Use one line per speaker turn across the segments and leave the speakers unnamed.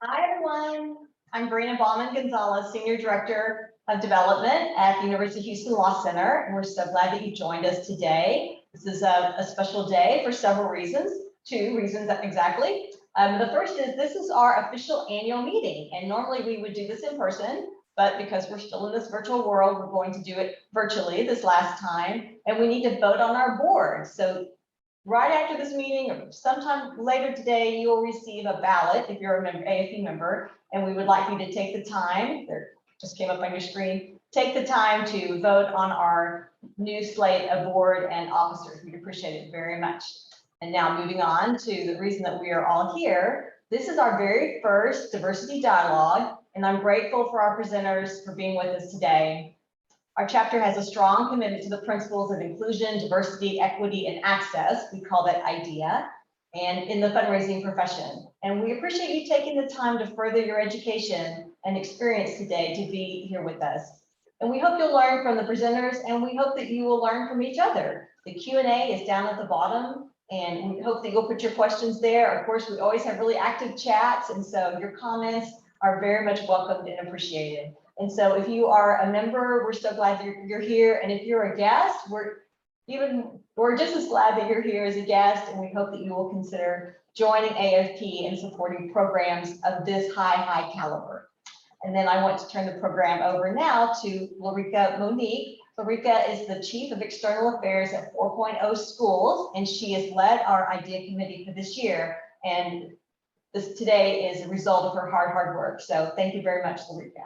Hi, everyone. I'm Brina Bauman-Gonzalez, Senior Director of Development at the University of Houston Law Center, and we're so glad that you joined us today. This is a special day for several reasons, 2 reasons exactly. The first is this is our official annual meeting, and normally we would do this in person, but because we're still in this virtual world, we're going to do it virtually this last time, and we need to vote on our board. So right after this meeting or sometime later today, you will receive a ballot if you're a member, AFP member, and we would like you to take the time, there just came up on your screen, take the time to vote on our new slate of board and officers. We'd appreciate it very much. And now moving on to the reason that we are all here. This is our very first diversity dialogue, and I'm grateful for our presenters for being with us today. Our chapter has a strong commitment to the principles of inclusion, diversity, equity, and access. We call that IDEA, and in the fundraising profession. And we appreciate you taking the time to further your education and experience today to be here with us. And we hope you'll learn from the presenters, and we hope that you will learn from each other. The Q&A is down at the bottom, and we hope that you'll put your questions there. Of course, we always have really active chats, and so your comments are very much welcomed and appreciated. And so if you are a member, we're so glad you're here. And if you're a guest, we're just as glad that you're here as a guest. And we hope that you will consider joining AFP and supporting programs of this high caliber. And then I want to turn the program over now to Lorica Monique. Lorica is the Chief of External Affairs at 4.0 Schools, and she has led our IDEA committee for this year. And this today is a result of her hard work. So thank you very much, Lorica.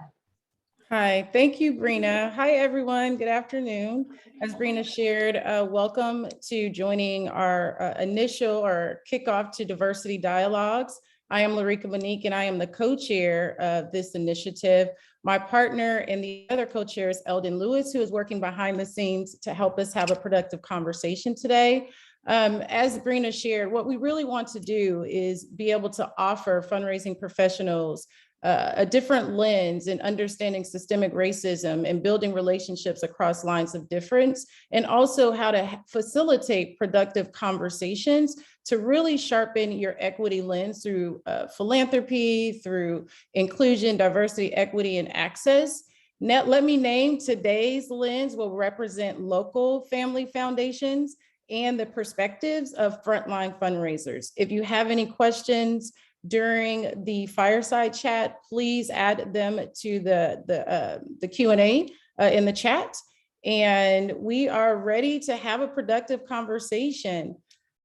Hi, thank you, Brina. Hi, everyone. Good afternoon. As Brina shared, welcome to joining our initial or kickoff to Diversity Dialogues. I am Lorica Monique, and I am the co-chair of this initiative. My partner and the other co-chair is Eldon Lewis, who is working behind the scenes to help us have a productive conversation today. As Brina shared, what we really want to do is be able to offer fundraising professionals a different lens in understanding systemic racism and building relationships across lines of difference, and also how to facilitate productive conversations to really sharpen your equity lens through philanthropy, through inclusion, diversity, equity, and access. Now, let me name today's lens will represent local family foundations and the perspectives of frontline fundraisers. If you have any questions during the fireside chat, please add them to the Q&A in the chat. And we are ready to have a productive conversation.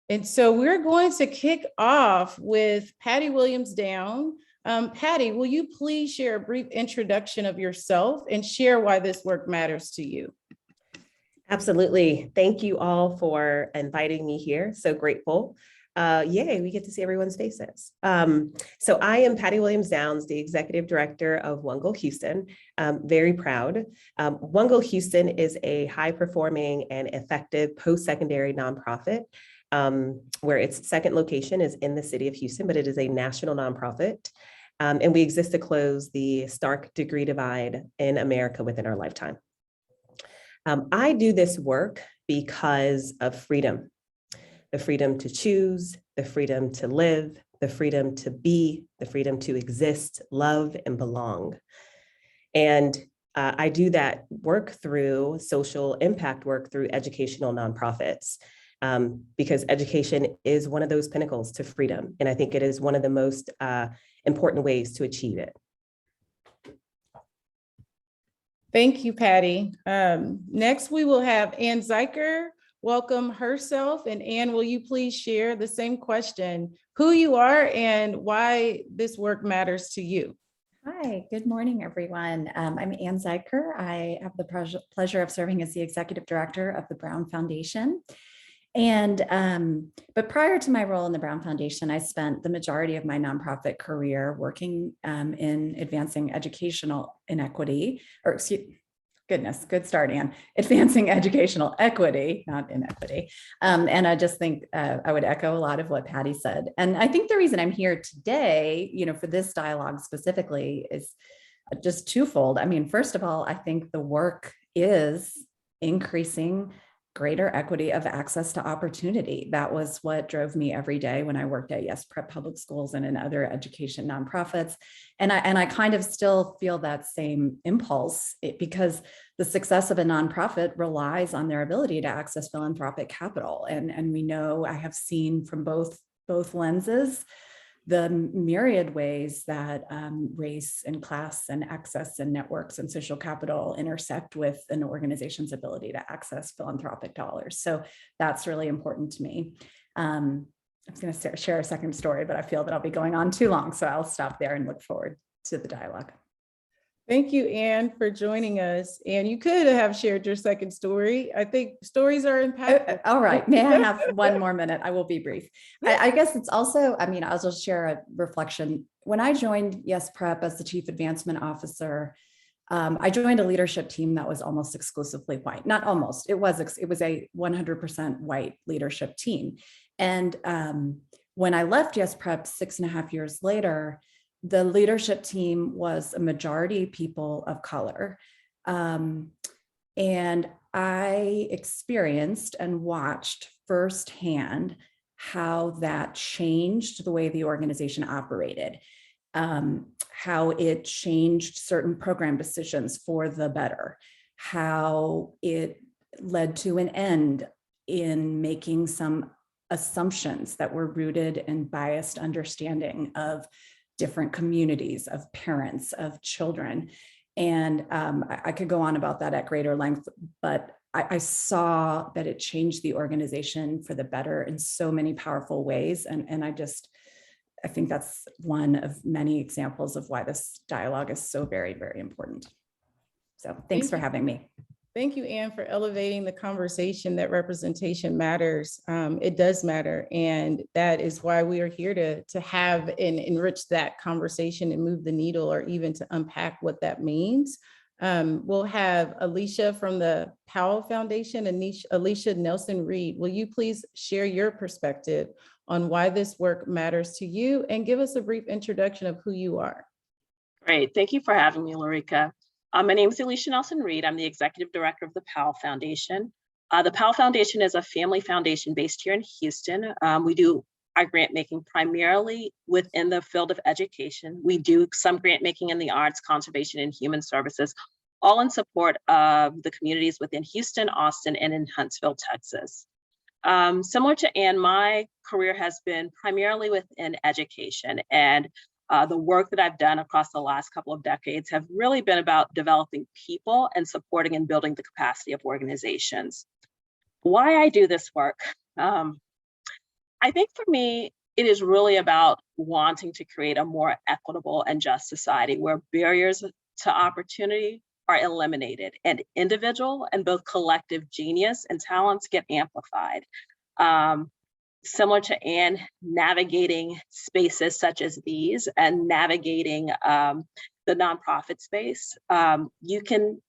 And so we're going to kick off with Patty Williams-Down. Patty, will you please share a brief introduction of yourself and share why this work matters to you?
Absolutely. Thank you all for inviting me here. So grateful. Yay, we get to see everyone's faces. So I am Patty Williams-Downs, the Executive Director of OneGoal-Houston. Very proud. OneGoal-Houston is a high-performing and effective post-secondary nonprofit where its second location is in the city of Houston, but it is a national nonprofit. And we exist to close the stark degree divide in America within our lifetime. I do this work because of freedom. The freedom to choose, the freedom to live, the freedom to be, the freedom to exist, love, and belong. And I do that work through social impact work through educational nonprofits, because education is one of those pinnacles to freedom. And I think it is one of the most important ways to achieve it.
Thank you, Patty. Next, we will have Ann Zeiker welcome herself. And Ann, will you please share the same question, who you are and why this work matters to you?
Hi, good morning, everyone. I'm Ann Ziker. I have the pleasure of serving as the Executive Director of the Brown Foundation. And but prior to my role in the Brown Foundation, I spent the majority of my nonprofit career working in advancing educational inequity, or excuse, goodness, good start, Ann. Advancing educational equity, not inequity. And I just think I would echo a lot of what Patty said. And I think the reason I'm here today, for this dialogue specifically is just twofold. I mean, first of all, I think the work is increasing greater equity of access to opportunity. That was what drove me every day when I worked at Yes Prep Public Schools and in other education nonprofits. And I kind of still feel that same impulse because the success of a nonprofit relies on their ability to access philanthropic capital. And we know, I have seen from both lenses, the myriad ways that race and class and access and networks and social capital intersect with an organization's ability to access philanthropic dollars. So that's really important to me. I was going to share a second story, but I feel that I'll be going on too long, so I'll stop there and look forward to the dialogue.
Thank you, Anne, for joining us. And you could have shared your second story. I think stories are impactful.
All right. May I have one more minute? I will be brief. I guess it's also, I mean, I'll just share a reflection. When I joined Yes Prep as the Chief Advancement Officer, I joined a leadership team that was almost exclusively white. Not almost, it was a 100% white leadership team. And when I left Yes Prep 6.5 years later, the leadership team was a majority people of color. And I experienced and watched firsthand how that changed the way the organization operated, how it changed certain program decisions for the better, how it led to an end in making some assumptions that were rooted in biased understanding of different communities, of parents, of children. And I could go on about that at greater length, but I saw that it changed the organization for the better in so many powerful ways. And I think that's one of many examples of why this dialogue is so very, very important. So thanks for having me.
Thank you, Anne, for elevating the conversation that representation matters. It does matter. And that is why we are here to have and enrich that conversation and move the needle, or even to unpack what that means. We'll have Eleisha from the Powell Foundation, Eleisha Nelson-Reed. Will you please share your perspective on why this work matters to you and give us a brief introduction of who you are?
Great. Thank you for having me, Lorica. My name is Eleisha Nelson-Reed. I'm the Executive Director of the Powell Foundation. The Powell Foundation is a family foundation based here in Houston. We do our grant making primarily within the field of education. We do some grant making in the arts, conservation, and human services, all in support of the communities within Houston, Austin, and in Huntsville, Texas. Similar to Anne, my career has been primarily within education, and the work that I've done across the last couple of decades have really been about developing people and supporting and building the capacity of organizations. Why I do this work? I think for me, it is really about wanting to create a more equitable and just society where barriers to opportunity are eliminated and individual and both collective genius and talents get amplified. Similar to Anne, navigating spaces such as these and navigating the nonprofit space, you can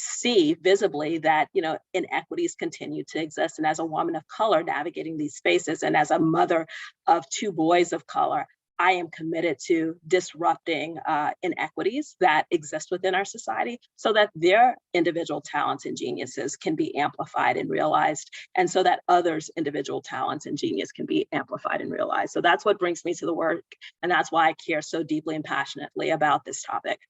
see visibly that inequities continue to exist. And as a woman of color navigating these spaces, and as a mother of 2 boys of color, I am committed to disrupting inequities that exist within our society so that their individual talents and geniuses can be amplified and realized, and so that others' individual talents and genius can be amplified and realized. So that's what brings me to the work, and that's why I care so deeply and passionately about this topic.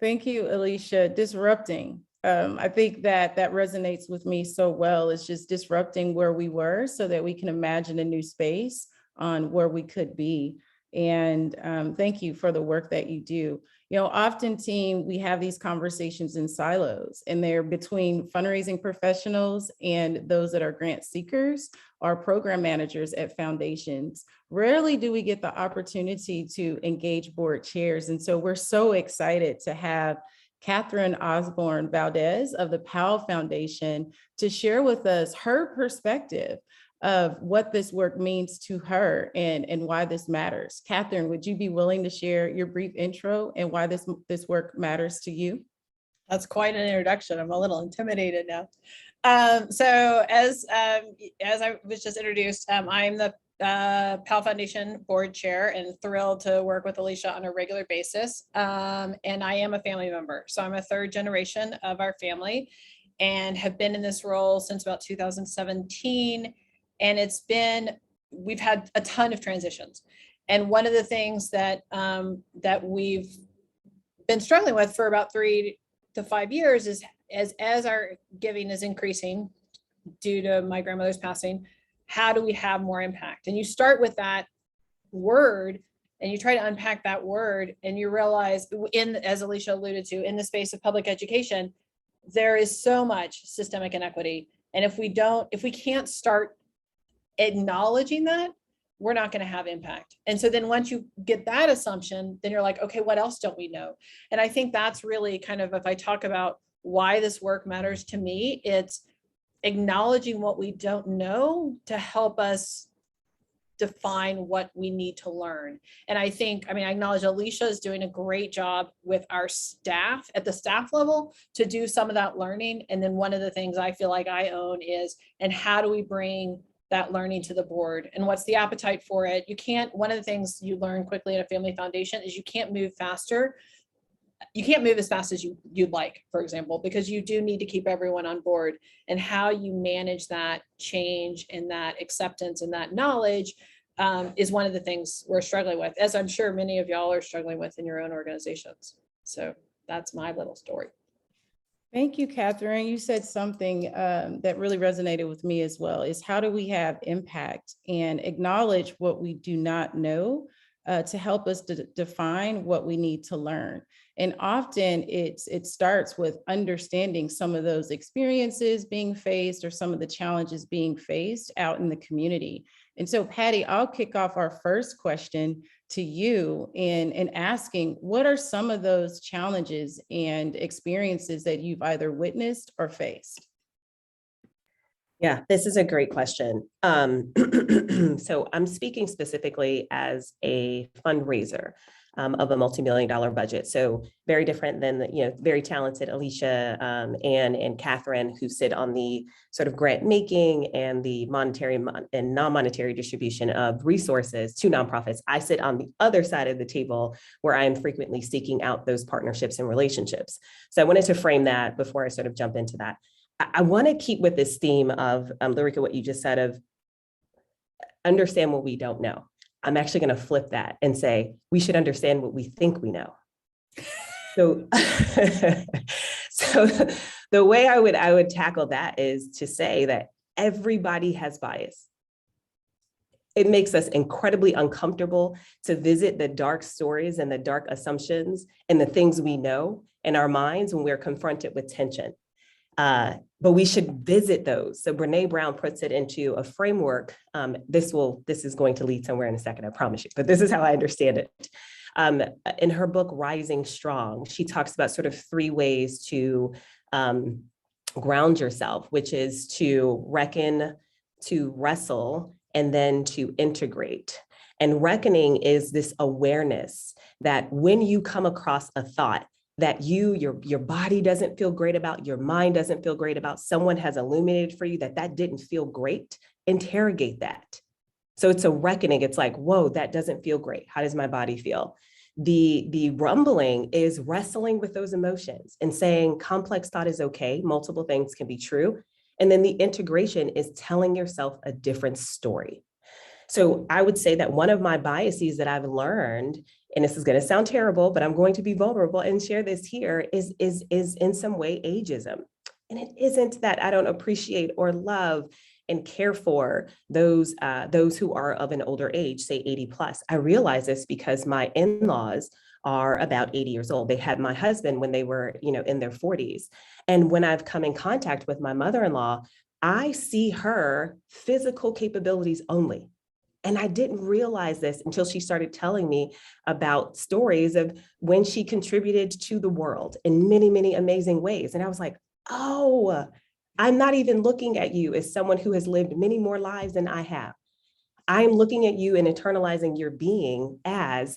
Thank you, Eleisha. Disrupting. I think that resonates with me so well. It's just disrupting where we were so that we can imagine a new space on where we could be. And thank you for the work that you do. Often, team, we have these conversations in silos, and they're between fundraising professionals and those that are grant seekers or program managers at foundations. Rarely do we get the opportunity to engage board chairs. And so we're so excited to have Katherine Osborne Valdez of the Powell Foundation to share with us her perspective of what this work means to her and why this matters. Katherine, would you be willing to share your brief intro and why this work matters to you?
That's quite an introduction. I'm a little intimidated now. So as I was just introduced, I'm the Powell Foundation board chair and thrilled to work with Eleisha on a regular basis. And I am a family member. So I'm a 3rd generation of our family. and have been in this role since about 2017. And we've had a ton of transitions. And one of the things that we've been struggling with for about 3 to 5 years is as our giving is increasing due to my grandmother's passing, how do we have more impact? And you start with that word and you try to unpack that word, and you realize, as Eleisha alluded to, in the space of public education, there is so much systemic inequity. And if we can't start acknowledging that, we're not going to have impact. And so then once you get that assumption, then you're like, okay, what else don't we know? And I think that's really kind of, if I talk about why this work matters to me, it's acknowledging what we don't know to help us define what we need to learn. And I acknowledge Eleisha is doing a great job with our staff at the staff level to do some of that learning. And then one of the things I feel like I own is, and how do we bring that learning to the board, and what's the appetite for it? One of the things you learn quickly at a family foundation is you can't move faster. You can't move as fast as you'd like, for example, because you do need to keep everyone on board, and how you manage that change and that acceptance and that knowledge is one of the things we're struggling with, as I'm sure many of y'all are struggling with in your own organizations. So that's my little story.
Thank you, Katherine. You said something that really resonated with me as well, is how do we have impact and acknowledge what we do not know to help us to define what we need to learn. And often it starts with understanding some of those experiences being faced or some of the challenges being faced out in the community. And so, Patty, I'll kick off our first question to you in asking, what are some of those challenges and experiences that you've either witnessed or faced?
Yeah, this is a great question. So I'm speaking specifically as a fundraiser of a multi-million-dollar budget. So very different than the, very talented Eleisha and Katherine, who sit on the sort of grant making and the monetary and non-monetary distribution of resources to nonprofits. I sit on the other side of the table where I am frequently seeking out those partnerships and relationships. So I wanted to frame that before I sort of jump into that. I want to keep with this theme of, Lorica, what you just said of understand what we don't know. I'm actually going to flip that and say, we should understand what we think we know. So, so the way I would tackle that is to say that everybody has bias. It makes us incredibly uncomfortable to visit the dark stories and the dark assumptions and the things we know in our minds when we're confronted with tension. But we should visit those. So Brene Brown puts it into a framework. This is going to lead somewhere in a second, I promise you, but this is how I understand it. In her book, Rising Strong, she talks about sort of 3 ways to ground yourself, which is to reckon, to wrestle, and then to integrate. And reckoning is this awareness that when you come across a thought that your body doesn't feel great about, your mind doesn't feel great about, someone has illuminated for you that didn't feel great, interrogate that. So it's a reckoning. It's like, whoa, that doesn't feel great. How does my body feel? The rumbling is wrestling with those emotions and saying complex thought is okay. Multiple things can be true. And then the integration is telling yourself a different story. So I would say that one of my biases that I've learned, and this is going to sound terrible, but I'm going to be vulnerable and share this here, is in some way ageism. And it isn't that I don't appreciate or love and care for those who are of an older age, say 80 plus. I realize this because my in-laws are about 80 years old. They had my husband when they were, in their 40s. And when I've come in contact with my mother-in-law, I see her physical capabilities only. And I didn't realize this until she started telling me about stories of when she contributed to the world in many, many amazing ways. And I was like, oh, I'm not even looking at you as someone who has lived many more lives than I have. I'm looking at you and internalizing your being as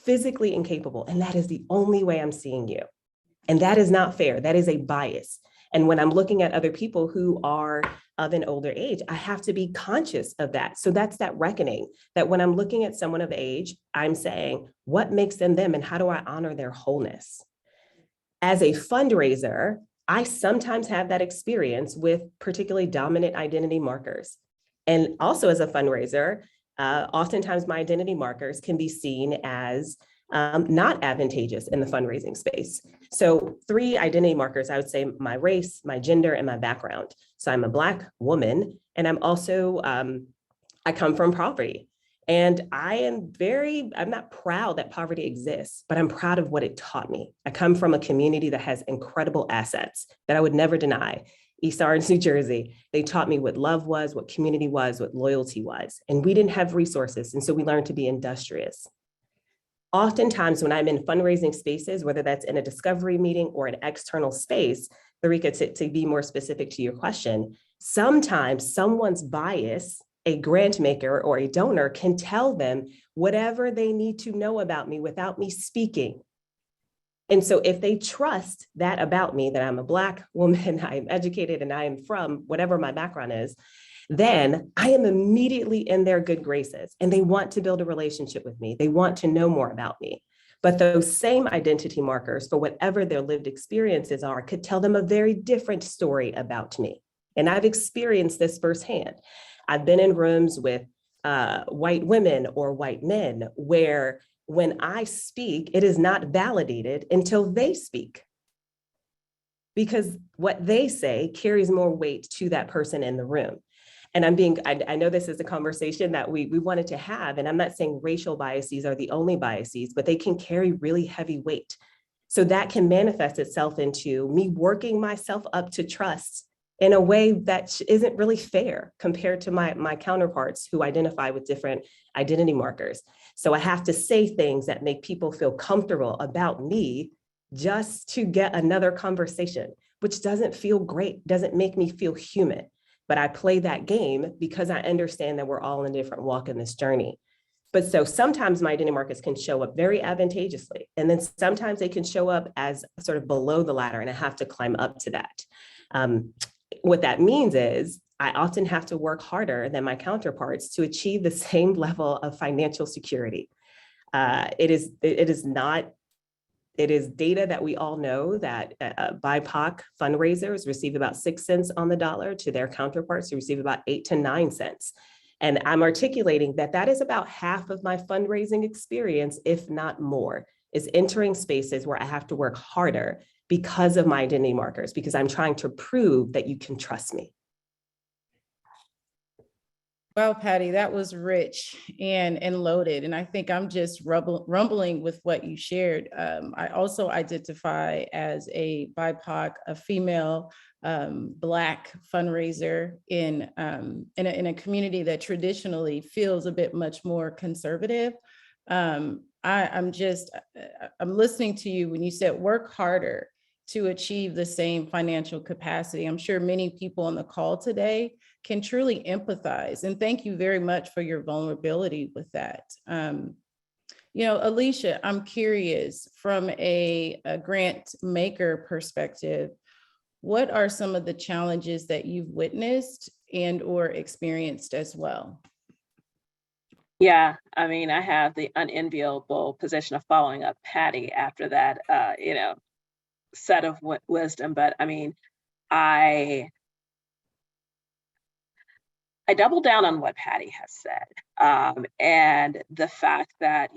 physically incapable. And that is the only way I'm seeing you. And that is not fair. That is a bias. And when I'm looking at other people who are of an older age, I have to be conscious of that. So that's that reckoning, that when I'm looking at someone of age, I'm saying, what makes them them and how do I honor their wholeness? As a fundraiser, I sometimes have that experience with particularly dominant identity markers. And also as a fundraiser, oftentimes my identity markers can be seen as not advantageous in the fundraising space. So 3 identity markers, I would say my race, my gender, and my background. So I'm a Black woman, and I'm also, I come from poverty. And I'm not proud that poverty exists, but I'm proud of what it taught me. I come from a community that has incredible assets that I would never deny. East Orange, New Jersey, they taught me what love was, what community was, what loyalty was. And we didn't have resources, and so we learned to be industrious. Oftentimes when I'm in fundraising spaces, whether that's in a discovery meeting or an external space, Larika, to be more specific to your question, sometimes someone's bias, a grant maker or a donor, can tell them whatever they need to know about me without me speaking. And so if they trust that about me, that I'm a Black woman, I am educated, and I am from whatever my background is, then I am immediately in their good graces, and they want to build a relationship with me. They want to know more about me. But those same identity markers, for whatever their lived experiences are, could tell them a very different story about me. And I've experienced this firsthand. I've been in rooms with white women or white men where when I speak, it is not validated until they speak, because what they say carries more weight to that person in the room. And I know this is a conversation that we wanted to have, and I'm not saying racial biases are the only biases, but they can carry really heavy weight. So that can manifest itself into me working myself up to trust in a way that isn't really fair compared to my counterparts who identify with different identity markers. So I have to say things that make people feel comfortable about me just to get another conversation, which doesn't feel great, doesn't make me feel human. But I play that game because I understand that we're all in a different walk in this journey. But so sometimes my identity markers can show up very advantageously. And then sometimes they can show up as sort of below the ladder, and I have to climb up to that. What that means is I often have to work harder than my counterparts to achieve the same level of financial security. It is data that we all know that Bipoc fundraisers receive about 6 cents on the dollar to their counterparts who receive about 8 to 9 cents. And I'm articulating that is about half of my fundraising experience, if not more, is entering spaces where I have to work harder because of my identity markers, because I'm trying to prove that you can trust me.
Well, Patty, that was rich and loaded. And I think I'm just rumbling with what you shared. I also identify as a BIPOC, a female Black fundraiser in a community that traditionally feels a bit much more conservative. I'm listening to you when you said work harder to achieve the same financial capacity. I'm sure many people on the call today can truly empathize. And thank you very much for your vulnerability with that. Eleisha, I'm curious from a grant maker perspective, what are some of the challenges that you've witnessed and or experienced as well?
Yeah, I mean, I have the unenviable position of following up Patty after that, set of wisdom. But I mean, I double down on what Patty has said, and the fact that,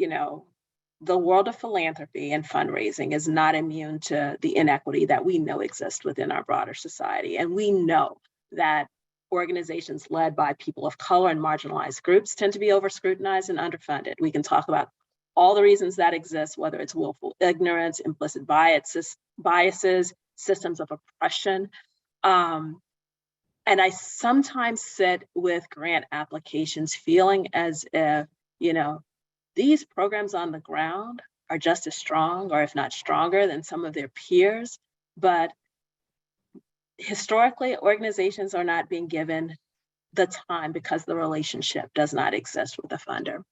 the world of philanthropy and fundraising is not immune to the inequity that we know exists within our broader society. And we know that organizations led by people of color and marginalized groups tend to be over-scrutinized and underfunded. We can talk about all the reasons that exist, whether it's willful ignorance, implicit biases, systems of oppression. And I sometimes sit with grant applications feeling as if, these programs on the ground are just as strong, or if not stronger, than some of their peers. But historically, organizations are not being given the time because the relationship does not exist with the funder.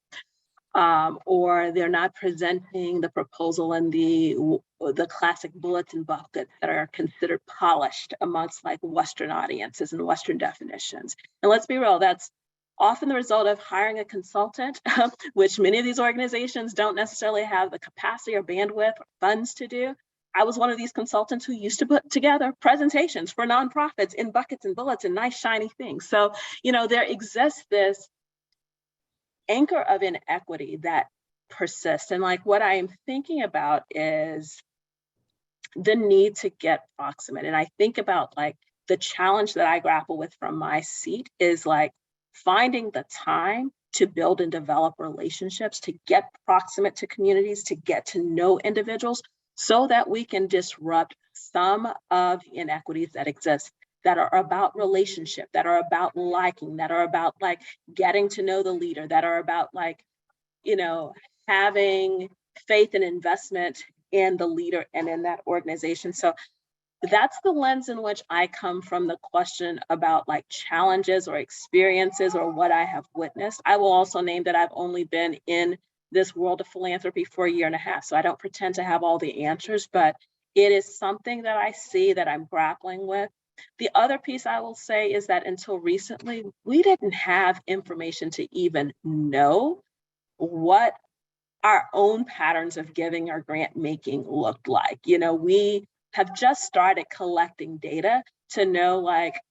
Or they're not presenting the proposal in the classic bulletin buckets that are considered polished amongst like Western audiences and Western definitions. And let's be real, that's often the result of hiring a consultant, which many of these organizations don't necessarily have the capacity or bandwidth or funds to do. I was one of these consultants who used to put together presentations for nonprofits in buckets and bullets and nice shiny things. So, there exists this anchor of inequity that persists. And like what I am thinking about is the need to get proximate. And I think about like the challenge that I grapple with from my seat is like finding the time to build and develop relationships, to get proximate to communities, to get to know individuals so that we can disrupt some of the inequities that exist, that are about relationship, that are about liking, that are about like getting to know the leader, that are about like, having faith and investment in the leader and in that organization. So that's the lens in which I come from the question about like challenges or experiences or what I have witnessed. I will also name that I've only been in this world of philanthropy for a year and a half. So I don't pretend to have all the answers, but it is something that I see that I'm grappling with. The other piece I will say is that until recently, we didn't have information to even know what our own patterns of giving or grant making looked like. We have just started collecting data to know like,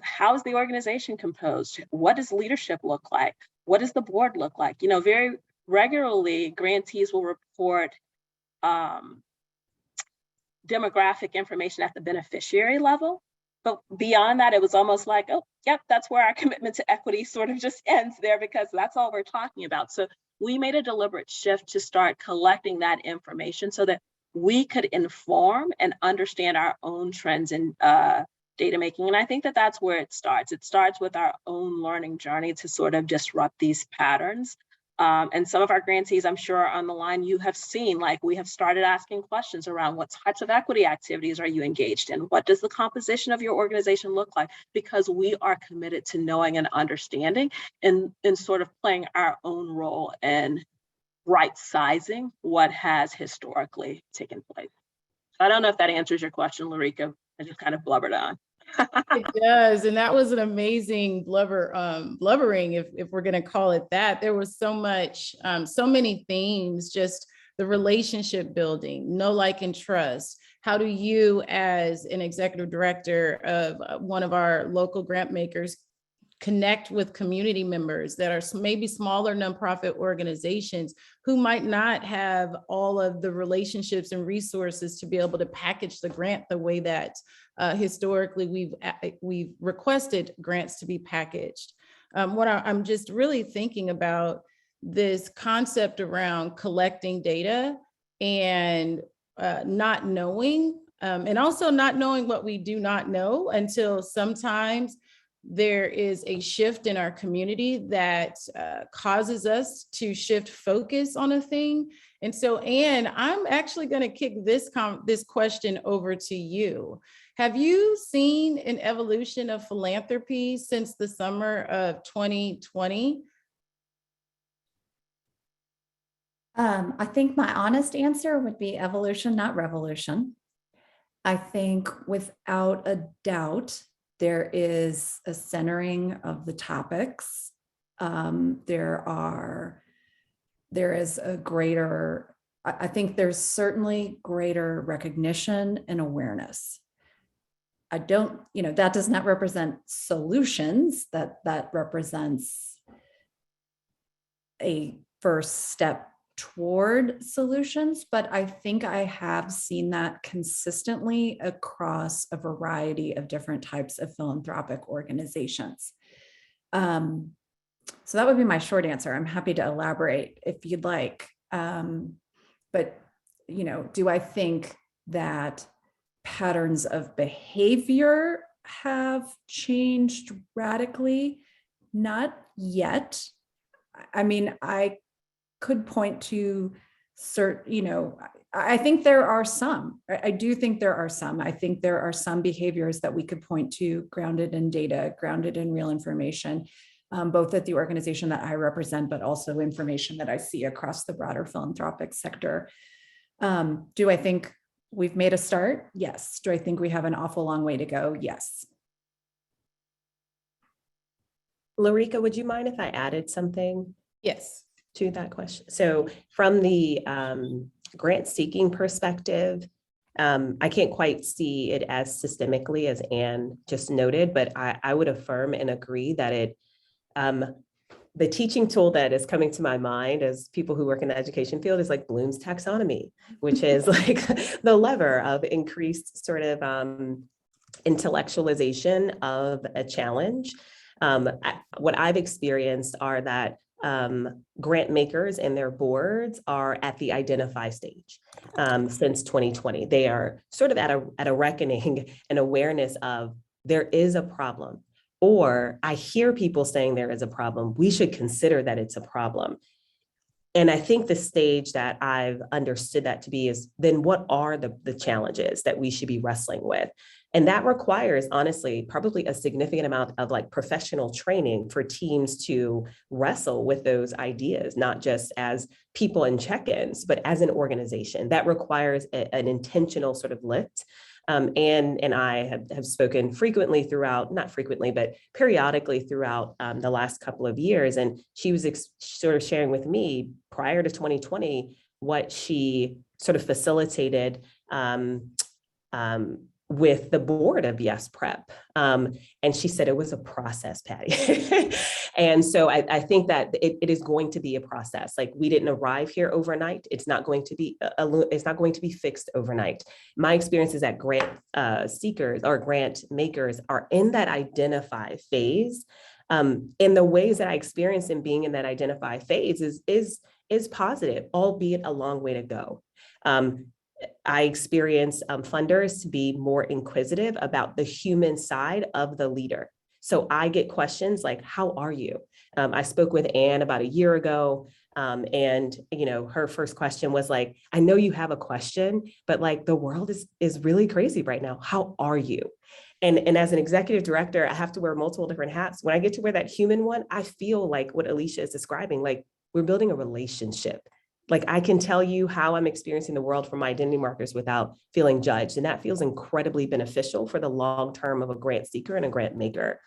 how is the organization composed? What does leadership look like? What does the board look like? Very regularly, grantees will report demographic information at the beneficiary level. But beyond that, it was almost like, oh, yep, that's where our commitment to equity sort of just ends there because that's all we're talking about. So we made a deliberate shift to start collecting that information so that we could inform and understand our own trends in data making. And I think that that's where it starts. It starts with our own learning journey to sort of disrupt these patterns. And some of our grantees, I'm sure on the line, you have seen, like we have started asking questions around what types of equity activities are you engaged in? What does the composition of your organization look like? Because we are committed to knowing and understanding and sort of playing our own role in right sizing what has historically taken place. I don't know if that answers your question, Lorica. I just kind of blubbered on.
It does. And that was an amazing blubbering, if we're going to call it that. There was so much, so many themes, just the relationship building, know, like, and trust. How do you, as an executive director of one of our local grant makers, connect with community members that are maybe smaller nonprofit organizations who might not have all of the relationships and resources to be able to package the grant the way that historically we've requested grants to be packaged. I'm just really thinking about this concept around collecting data and not knowing, and also not knowing what we do not know until sometimes there is a shift in our community that causes us to shift focus on a thing. And so, Anne, I'm actually going to kick this question over to you. Have you seen an evolution of philanthropy since the summer of 2020?
I think my honest answer would be evolution, not revolution. I think without a doubt, there is a centering of the topics. There is a greater, I think there's certainly greater recognition and awareness. I don't, that does not represent solutions, that represents a first step toward solutions, but I think I have seen that consistently across a variety of different types of philanthropic organizations. So that would be my short answer. I'm happy to elaborate if you'd like. But, do I think that patterns of behavior have changed radically? Not yet. I mean, I could point to certain, I think there are some. I do think there are some. I think there are some behaviors that we could point to grounded in data, grounded in real information, both at the organization that I represent, but also information that I see across the broader philanthropic sector. Do I think we've made a start? Yes. Do I think we have an awful long way to go? Yes.
Lorica, would you mind if I added something?
Yes.
To that question. So from the grant seeking perspective, I can't quite see it as systemically as Anne just noted, but I would affirm and agree that the teaching tool that is coming to my mind as people who work in the education field is like Bloom's taxonomy, which is like the lever of increased sort of intellectualization of a challenge. What I've experienced are that grant makers and their boards are at the identify stage since 2020. They are sort of at a reckoning and awareness of there is a problem, or I hear people saying there is a problem. We should consider that it's a problem. And I think the stage that I've understood that to be is then what are the challenges that we should be wrestling with? And that requires, honestly, probably a significant amount of like professional training for teams to wrestle with those ideas, not just as people in check-ins, but as an organization. That requires an intentional sort of lift. And I have spoken frequently throughout, not frequently, but periodically throughout the last couple of years. And she was sort of sharing with me prior to 2020, what she sort of facilitated with the board of Yes Prep. And she said it was a process, Patty. And so I think that it is going to be a process. Like we didn't arrive here overnight. It's not going to be fixed overnight. My experience is that grant seekers or grant makers are in that identify phase. And the ways that I experience in being in that identify phase is positive, albeit a long way to go. I experience funders to be more inquisitive about the human side of the leader. So I get questions like, how are you? I spoke with Anne about a year ago, and her first question was like, I know you have a question, but like the world is really crazy right now. How are you? And as an executive director, I have to wear multiple different hats. When I get to wear that human one, I feel like what Eleisha is describing, like we're building a relationship. Like I can tell you how I'm experiencing the world from my identity markers without feeling judged. And that feels incredibly beneficial for the long term of a grant seeker and a grant maker.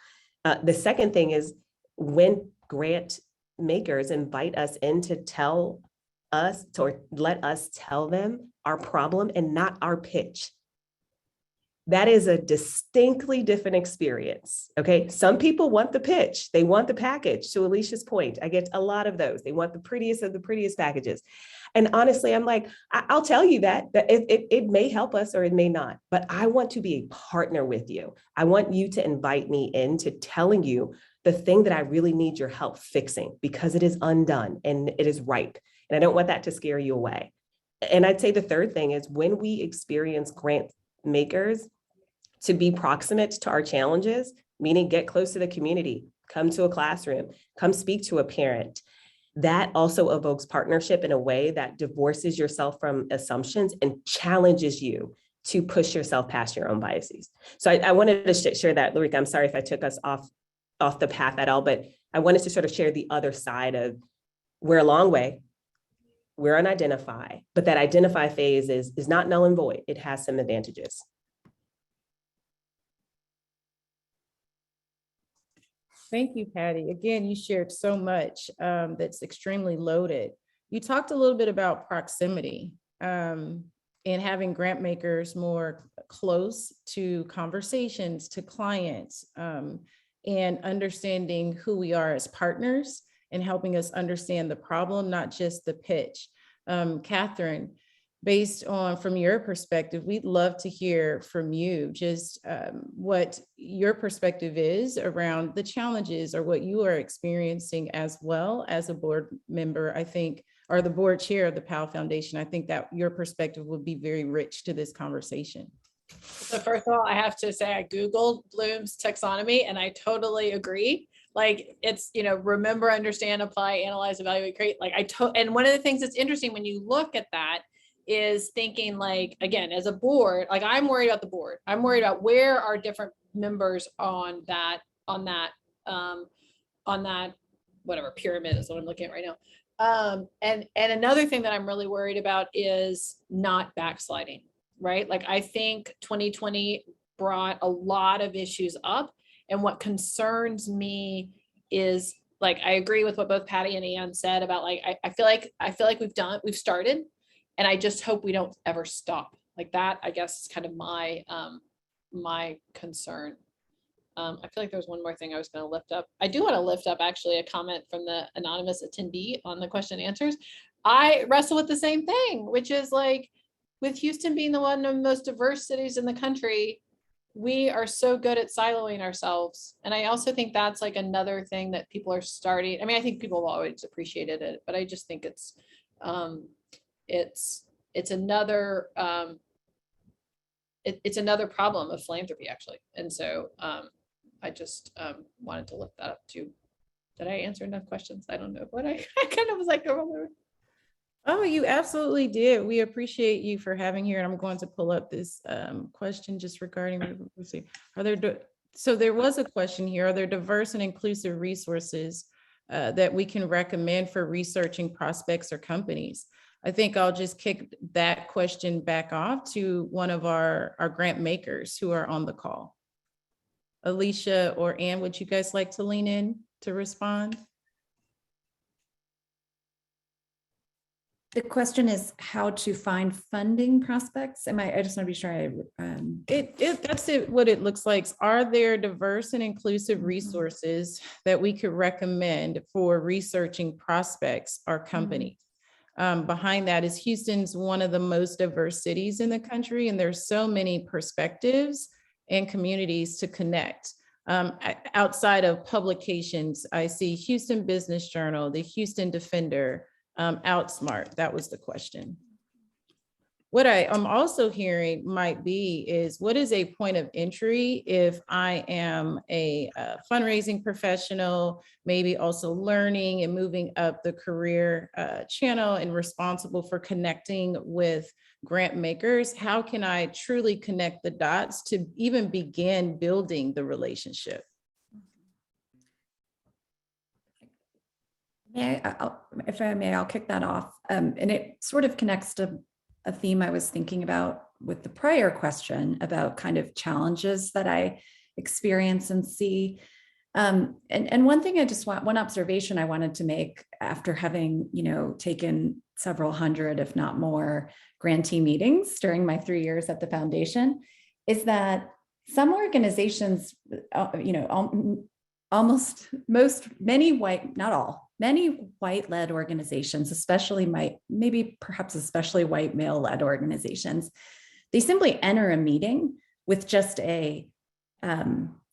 The second thing is when grant makers invite us in to tell us or let us tell them our problem and not our pitch. That is a distinctly different experience. Okay. Some people want the pitch. They want the package. To Alicia's point, I get a lot of those. They want the prettiest of the prettiest packages. And honestly, I'm like, I'll tell you that it may help us or it may not, but I want to be a partner with you. I want you to invite me into telling you the thing that I really need your help fixing because it is undone and it is ripe. And I don't want that to scare you away. And I'd say the third thing is when we experience grant makers to be proximate to our challenges, meaning get close to the community, come to a classroom, come speak to a parent. That also evokes partnership in a way that divorces yourself from assumptions and challenges you to push yourself past your own biases. So I wanted to share that, Lorika. I'm sorry if I took us off the path at all, but I wanted to sort of share the other side of we're a long way. We're on identify, but that identify phase is not null and void. It has some advantages.
Thank you, Patty. Again, you shared so much that's extremely loaded. You talked a little bit about proximity and having grant makers more close to conversations, to clients, and understanding who we are as partners and helping us understand the problem, not just the pitch. Katherine, based on from your perspective, we'd love to hear from you just what your perspective is around the challenges or what you are experiencing as well as a board member, I think, or the board chair of the Powell Foundation. I think that your perspective would be very rich to this conversation.
So first of all, I have to say I Googled Bloom's taxonomy and I totally agree. Like it's, remember, understand, apply, analyze, evaluate, create. And one of the things that's interesting when you look at that is thinking like, again, as a board, like I'm worried about the board. I'm worried about where are different members on that, whatever pyramid is what I'm looking at right now. And another thing that I'm really worried about is not backsliding, right? Like I think 2020 brought a lot of issues up. And what concerns me is like, I agree with what both Patty and Ann said about like, I feel like we've started. And I just hope we don't ever stop. Like that, I guess, is kind of my my concern. I feel like there was one more thing I was going to lift up. I do want to lift up actually a comment from the anonymous attendee on the question and answers. I wrestle with the same thing, which is like, with Houston being the one of the most diverse cities in the country, we are so good at siloing ourselves. And I also think that's like another thing that people are starting. I mean, I think people have always appreciated it, but I just think it's another it's another problem of philanthropy, actually. And so I just wanted to lift that up too. Did I answer enough questions? I don't know what I kind of was like.
Oh, you absolutely did. We appreciate you for having here. And I'm going to pull up this question just regarding, let's see, so there was a question here. Are there diverse and inclusive resources that we can recommend for researching prospects or companies? I think I'll just kick that question back off to one of our grant makers who are on the call. Eleisha or Ann, would you guys like to lean in to respond?
The question is how to find funding prospects. I just want to be sure
That's what it looks like. Are there diverse and inclusive resources that we could recommend for researching prospects or companies? Behind that is Houston's one of the most diverse cities in the country, and there's so many perspectives and communities to connect. Outside of publications, I see Houston Business Journal, the Houston Defender, Outsmart. That was the question. What I'm also hearing might be is, what is a point of entry if I am a fundraising professional, maybe also learning and moving up the career channel and responsible for connecting with grant makers? How can I truly connect the dots to even begin building the relationship?
If I may, I'll kick that off. And it sort of connects to a theme I was thinking about with the prior question about kind of challenges that I experience and see. And one thing one observation I wanted to make after having, taken several hundred, if not more, grantee meetings during my 3 years at the foundation, is that some organizations, many white-led organizations, especially perhaps especially white male-led organizations, they simply enter a meeting with just I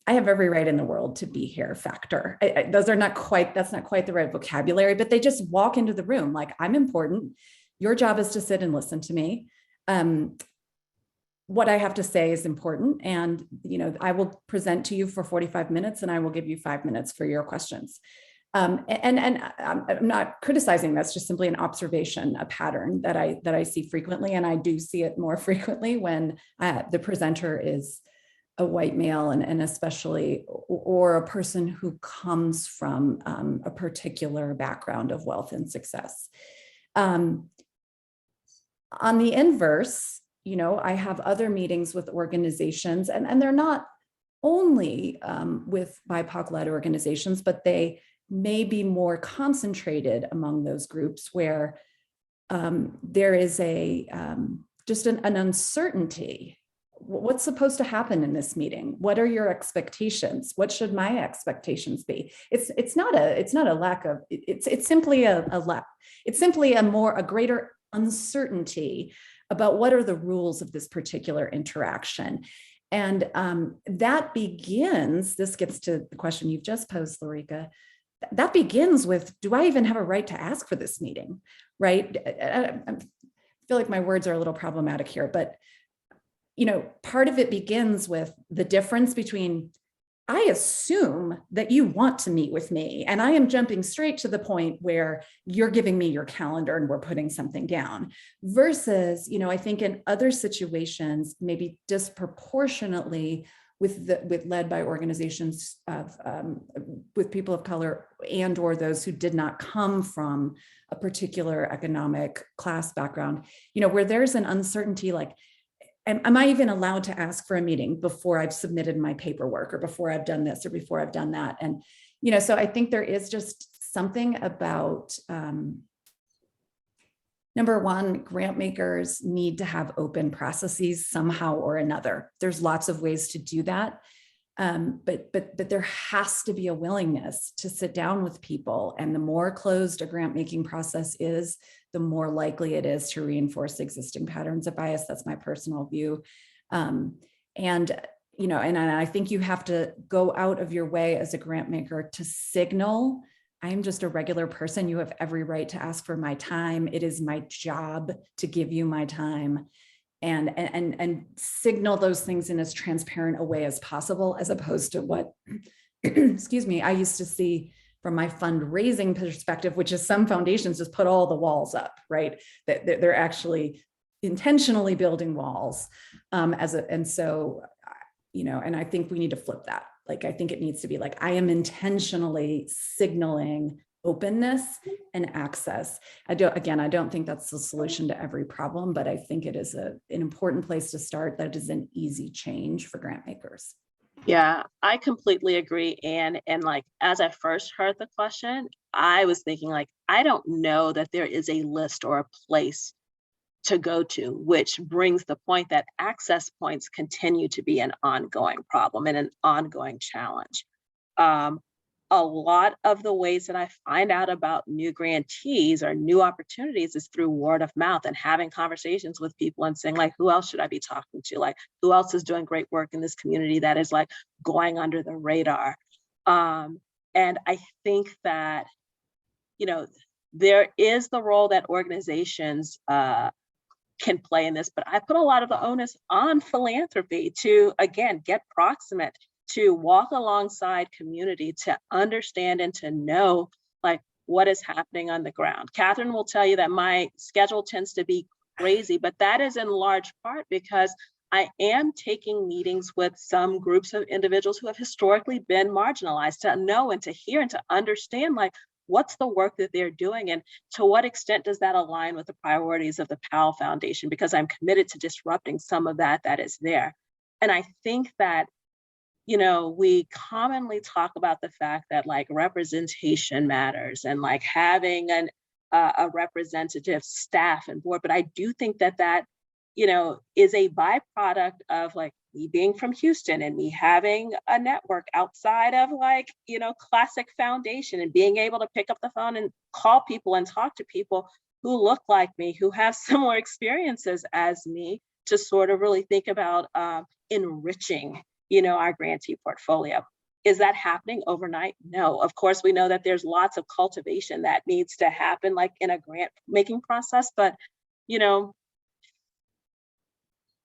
have every right in the world to be here factor. That's not quite the right vocabulary, but they just walk into the room like, I'm important. Your job is to sit and listen to me. What I have to say is important. And, I will present to you for 45 minutes and I will give you 5 minutes for your questions. And I'm not criticizing, that's just simply an observation, a pattern that I see frequently. And I do see it more frequently when the presenter is a white male and especially, or a person who comes from a particular background of wealth and success. On the inverse, I have other meetings with organizations and they're not only with BIPOC-led organizations, but they may be more concentrated among those groups where there is just an uncertainty. What's supposed to happen in this meeting? What are your expectations? What should my expectations be? It's not a lack of, it's simply a greater uncertainty about what are the rules of this particular interaction. And that begins, this gets to the question you've just posed, Lorica, that begins with, do I even have a right to ask for this meeting, right? I feel like my words are a little problematic here, but part of it begins with the difference between, I assume that you want to meet with me and I am jumping straight to the point where you're giving me your calendar and we're putting something down, versus, I think in other situations, maybe disproportionately led by organizations with people of color and or those who did not come from a particular economic class background, where there's an uncertainty like, am I even allowed to ask for a meeting before I've submitted my paperwork or before I've done this or before I've done that? And, so I think there is just something about, Number one, grant makers need to have open processes somehow or another. There's lots of ways to do that. But there has to be a willingness to sit down with people. And the more closed a grant making process is, the more likely it is to reinforce existing patterns of bias. That's my personal view. And I think you have to go out of your way as a grant maker to signal, I'm just a regular person. You have every right to ask for my time. It is my job to give you my time. And signal those things in as transparent a way as possible, as opposed to what, excuse me, I used to see from my fundraising perspective, which is some foundations just put all the walls up, right? That they're actually intentionally building walls. And I think we need to flip that. Like, I think it needs to be like, I am intentionally signaling openness and access. I don't think that's the solution to every problem, but I think it is an important place to start. That is an easy change for grant makers.
Yeah, I completely agree. And like, as I first heard the question, I was thinking like, I don't know that there is a list or a place to go to, which brings the point that access points continue to be an ongoing problem and an ongoing challenge. A lot of the ways that I find out about new grantees or new opportunities is through word of mouth and having conversations with people and saying like, who else should I be talking to? Like, who else is doing great work in this community that is like going under the radar? And I think that, there is the role that organizations can play in this, but I put a lot of the onus on philanthropy to, again, get proximate, to walk alongside community, to understand and to know like what is happening on the ground. Katherine will tell you that my schedule tends to be crazy, but that is in large part because I am taking meetings with some groups of individuals who have historically been marginalized, to know and to hear and to understand like what's the work that they're doing and to what extent does that align with the priorities of the Powell Foundation, because I'm committed to disrupting some of that is there. And I think that, we commonly talk about the fact that like representation matters and like having a representative staff and board, but I do think that is a byproduct of like me being from Houston and me having a network outside of like, classic foundation and being able to pick up the phone and call people and talk to people who look like me, who have similar experiences as me, to sort of really think about enriching, our grantee portfolio. Is that happening overnight? No. Of course, we know that there's lots of cultivation that needs to happen like in a grant making process, but,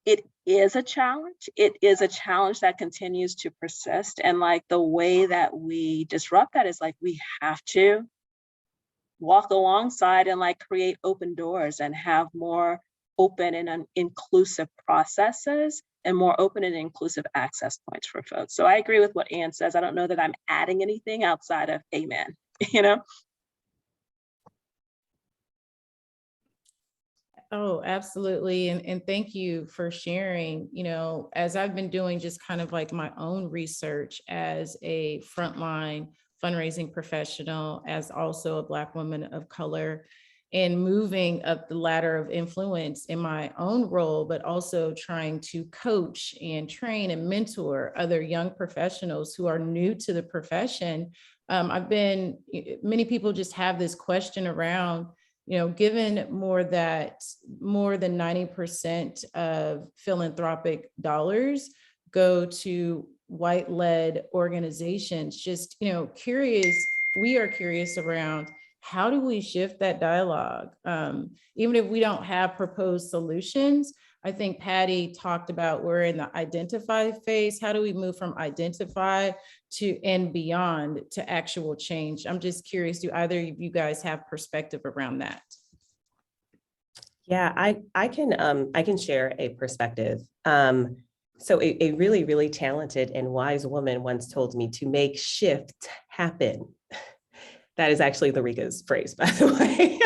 it is a challenge. It is a challenge that continues to persist. And like the way that we disrupt that is like, we have to walk alongside and like create open doors and have more open and inclusive processes and more open and inclusive access points for folks. So I agree with what Ann says. I don't know that I'm adding anything outside of amen,
Oh, absolutely. And thank you for sharing. As I've been doing just kind of like my own research as a frontline fundraising professional, as also a Black woman of color, and moving up the ladder of influence in my own role, but also trying to coach and train and mentor other young professionals who are new to the profession. Many people just have this question around, given more than 90% of philanthropic dollars go to white-led organizations, just, we are curious around how do we shift that dialogue? Even if we don't have proposed solutions, I think Patty talked about we're in the identify phase. How do we move from identify to and beyond to actual change? I'm just curious, do either of you guys have perspective around that?
Yeah, I can share a perspective. So a really, really talented and wise woman once told me to make shift happen. That is actually Larika's phrase, by the way.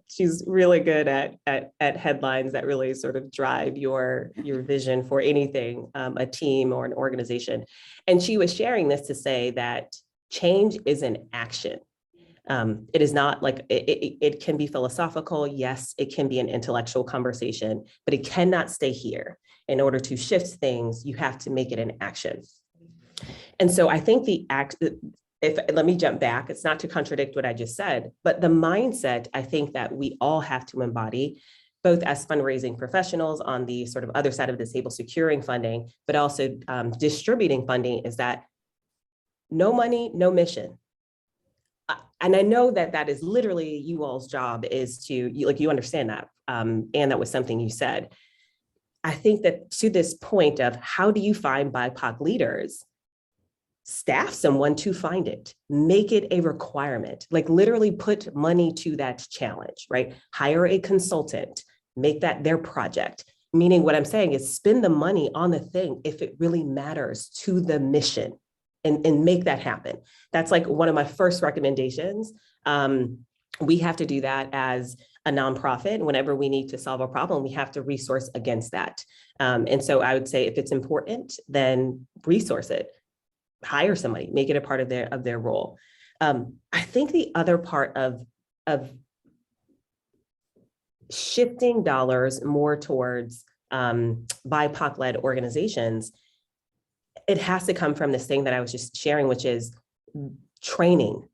She's really good at headlines that really sort of drive your vision for anything, a team or an organization. And she was sharing this to say that change is an action. It is not like, it can be philosophical. Yes, it can be an intellectual conversation, but it cannot stay here. In order to shift things, you have to make it an action. And so I think let me jump back. It's not to contradict what I just said, but the mindset I think that we all have to embody, both as fundraising professionals on the sort of other side of the table, securing funding, but also distributing funding, is that no money, no mission. And I know that that is literally you all's job, is to, you understand that, and that was something you said. I think that to this point of how do you find BIPOC leaders, staff someone to find it, make it a requirement, like literally put money to that challenge, right? Hire a consultant, make that their project. Meaning what I'm saying is spend the money on the thing if it really matters to the mission, and make that happen. That's like one of my first recommendations. We have to do that as a nonprofit. Whenever we need to solve a problem, we have to resource against that. And so I would say if it's important, then resource it, hire somebody, make it a part of their role. I think the other part of shifting dollars more towards BIPOC-led organizations, it has to come from this thing that I was just sharing, which is training,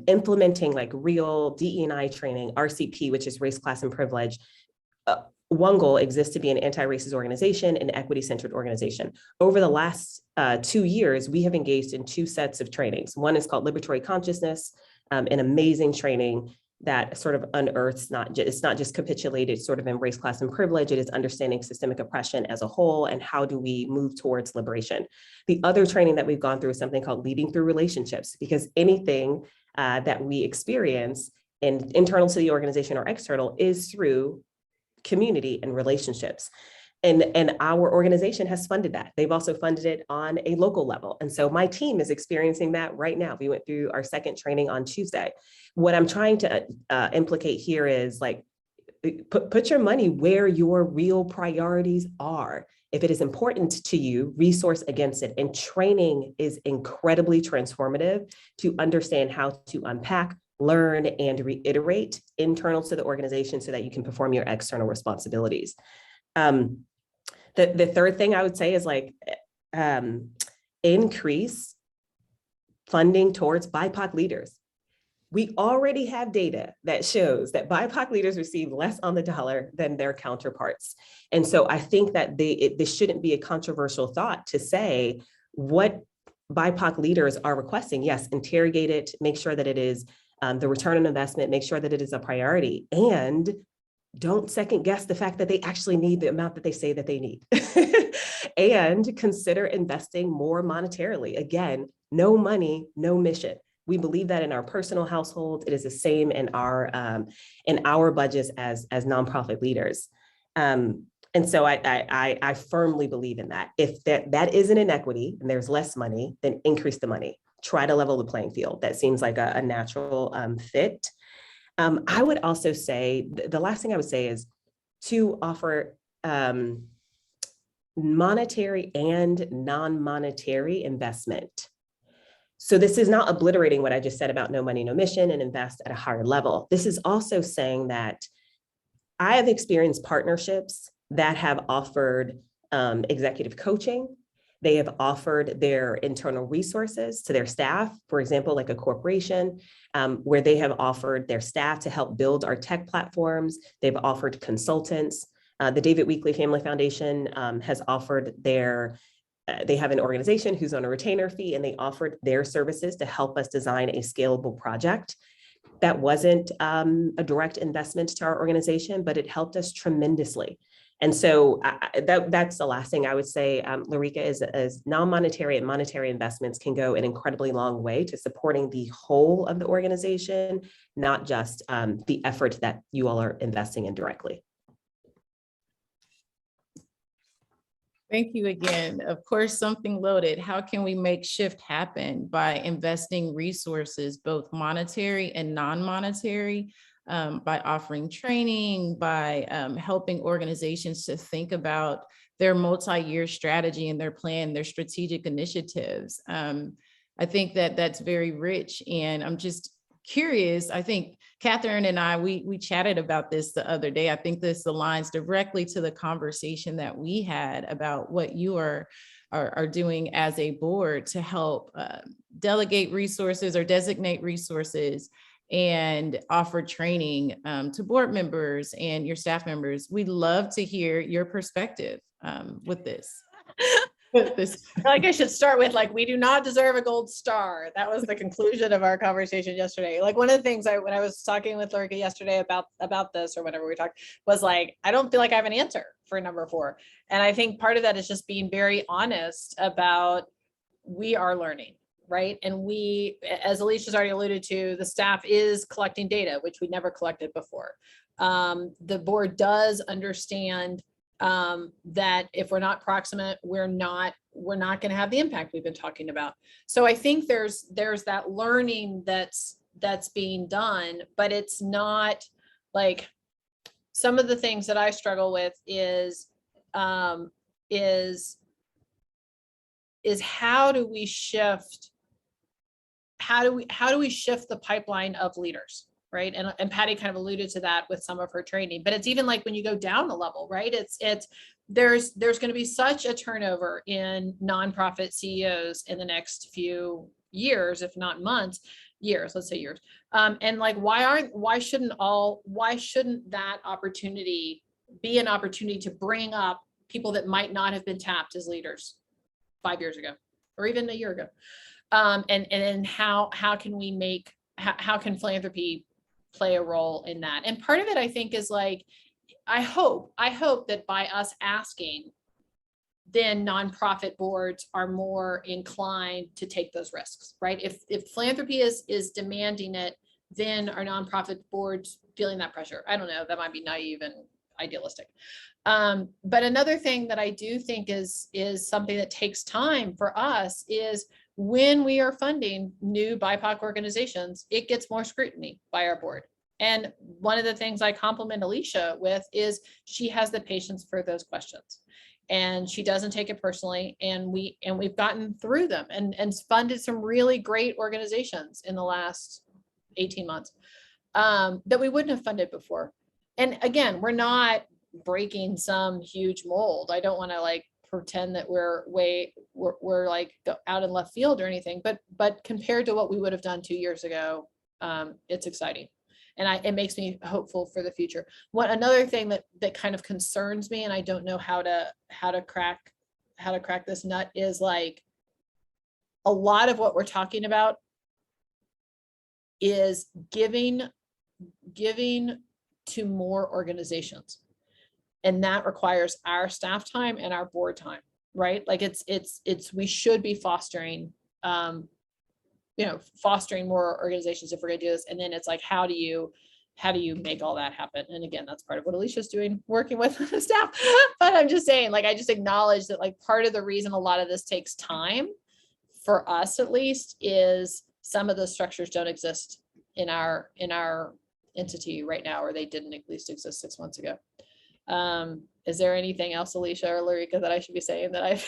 implementing like real DE&I training, RCP, which is race, class, and privilege. OneGoal exists to be an anti-racist organization, an equity-centered organization. Over the last 2 years, we have engaged in 2 sets of trainings. One is called Liberatory Consciousness, an amazing training that sort of unearths, it's not just capitulated sort of in race, class, and privilege, it is understanding systemic oppression as a whole and how do we move towards liberation. The other training that we've gone through is something called Leading Through Relationships, because anything that we experience internal to the organization or external is through community and relationships. And our organization has funded that. They've also funded it on a local level. And so my team is experiencing that right now. We went through our second training on Tuesday. What I'm trying to implicate here is like, put your money where your real priorities are. If it is important to you, resource against it. And training is incredibly transformative to understand how to unpack, learn, and reiterate internal to the organization so that you can perform your external responsibilities. The third thing I would say is like increase funding towards BIPOC leaders. We already have data that shows that BIPOC leaders receive less on the dollar than their counterparts. And so I think that this shouldn't be a controversial thought to say what BIPOC leaders are requesting. Yes, interrogate it, make sure that it is the return on investment, make sure that it is a priority, and don't second guess the fact that they actually need the amount that they say that they need. And consider investing more monetarily. Again, no money, no mission. We believe that in our personal households. It is the same in our budgets as nonprofit leaders. And so I firmly believe in that. If that is an inequity and there's less money, then increase the money. Try to level the playing field. That seems like a natural fit. I would also say, the last thing I would say is to offer monetary and non-monetary investment. So this is not obliterating what I just said about no money, no mission and invest at a higher level. This is also saying that I have experienced partnerships that have offered executive coaching. They have offered their internal resources to their staff, for example, like a corporation, where they have offered their staff to help build our tech platforms. They've offered consultants. The David Weekley Family Foundation has offered they have an organization who's on a retainer fee, and they offered their services to help us design a scalable project. That wasn't a direct investment to our organization, but it helped us tremendously. And so that's the last thing I would say, Larica, is non-monetary and monetary investments can go an incredibly long way to supporting the whole of the organization, not just the effort that you all are investing in directly.
Thank you again. Of course, something loaded. How can we make shift happen? By investing resources, both monetary and non-monetary, by offering training, by helping organizations to think about their multi-year strategy and their plan, their strategic initiatives. I think that that's very rich. And I'm just curious, I think Katherine and I, we chatted about this the other day. I think this aligns directly to the conversation that we had about what you are doing as a board to help delegate resources or designate resources and offer training to board members and your staff members. We'd love to hear your perspective with this.
Like I should start with like, we do not deserve a gold star. That was the conclusion of our conversation yesterday. Like one of the things when I was talking with Lorica yesterday about this or whatever we talked was like, I don't feel like I have an answer for number 4. And I think part of that is just being very honest about we are learning, right? And we, as Eleisha's already alluded to, the staff is collecting data, which we never collected before. The board does understand that if we're not proximate, we're not going to have the impact we've been talking about. So I think there's that learning that's being done, but it's not like some of the things that I struggle with is how do we shift the pipeline of leaders? Right. And Patty kind of alluded to that with some of her training, but it's even like when you go down the level, right? There's going to be such a turnover in nonprofit CEOs in the next few years, if not months, years, let's say years. And like, why shouldn't that opportunity be an opportunity to bring up people that might not have been tapped as leaders 5 years ago, or even a year ago? And then how can philanthropy play a role in that? And part of it, I think, is like, I hope that by us asking, then nonprofit boards are more inclined to take those risks, right? If philanthropy is demanding it, then our nonprofit boards feeling that pressure. I don't know, that might be naive and idealistic. But another thing that I do think is something that takes time for us is when we are funding new BIPOC organizations, it gets more scrutiny by our board. And one of the things I compliment Eleisha with is she has the patience for those questions, and she doesn't take it personally. And we've gotten through them and funded some really great organizations in the last 18 months that we wouldn't have funded before. And again, we're not breaking some huge mold. I don't want to like pretend that we're like out in left field or anything, but compared to what we would have done 2 years ago, it's exciting. And it makes me hopeful for the future. Another thing that kind of concerns me, and I don't know how to crack this nut, is like a lot of what we're talking about is giving to more organizations. And that requires our staff time and our board time, right? Like we should be fostering, fostering more organizations if we're gonna do this. And then it's like, how do you make all that happen? And again, that's part of what Eleisha's doing, working with the staff. But I'm just saying, like, I just acknowledge that like part of the reason a lot of this takes time for us, at least, is some of those structures don't exist in our entity right now, or they didn't at least exist 6 months ago. Is there anything else, Eleisha or Lorica, that I should be saying that I've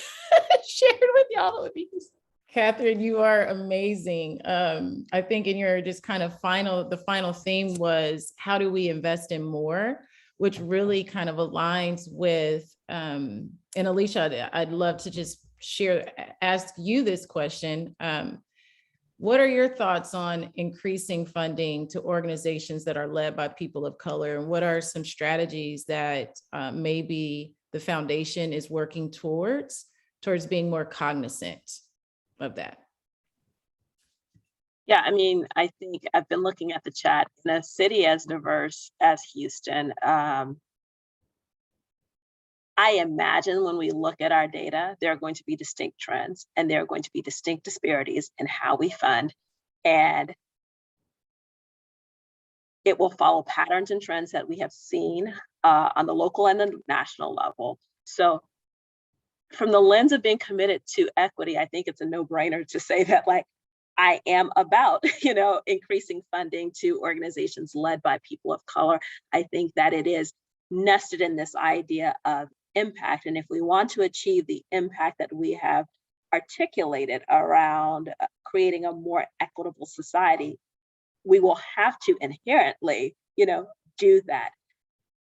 shared with y'all that would be useful?
Katherine, you are amazing. I think in your just kind of the final theme was, how do we invest in more, which really kind of aligns with, and Eleisha, I'd love to just ask you this question. What are your thoughts on increasing funding to organizations that are led by people of color? And what are some strategies that maybe the foundation is working towards being more cognizant of that?
Yeah, I mean, I think I've been looking at the chat. In a city as diverse as Houston, I imagine when we look at our data, there are going to be distinct trends and there are going to be distinct disparities in how we fund. And it will follow patterns and trends that we have seen on the local and the national level. So from the lens of being committed to equity, I think it's a no-brainer to say that, like, I am about, increasing funding to organizations led by people of color. I think that it is nested in this idea of impact. And if we want to achieve the impact that we have articulated around creating a more equitable society, we will have to inherently, do that.